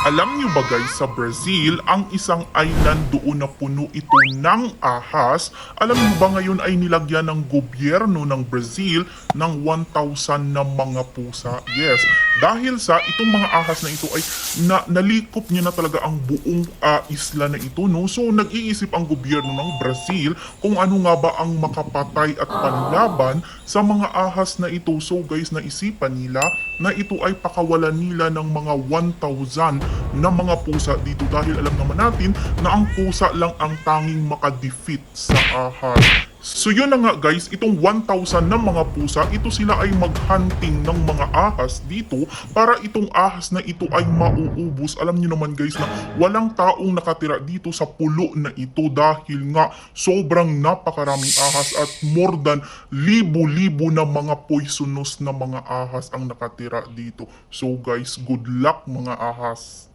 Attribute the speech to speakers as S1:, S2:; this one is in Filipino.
S1: Alam niyo ba guys, sa Brazil, ang isang island doon na puno ito ng ahas. Alam niyo ba ngayon ay nilagyan ng gobyerno ng Brazil ng 1,000 na mga pusa? Yes, dahil sa itong mga ahas na ito ay nalikop niya na talaga ang buong isla na ito. No? So nag-iisip ang gobyerno ng Brazil kung ano nga ba ang makapatay at panlaban sa mga ahas na ito. So guys, naisipan nila na ito ay pakawalan nila ng mga 1,000 na mga pusa dito dahil alam naman natin na ang pusa lang ang tanging makadefeat sa ahas. So yun na nga guys, itong 1,000 na mga pusa, ito sila ay maghunting ng mga ahas dito para itong ahas na ito ay mauubos. Alam niyo naman guys na walang taong nakatira dito sa pulo na ito dahil nga sobrang napakaraming ahas at more than libo-libo na mga poisonous na mga ahas ang nakatira dito. So guys, good luck mga ahas.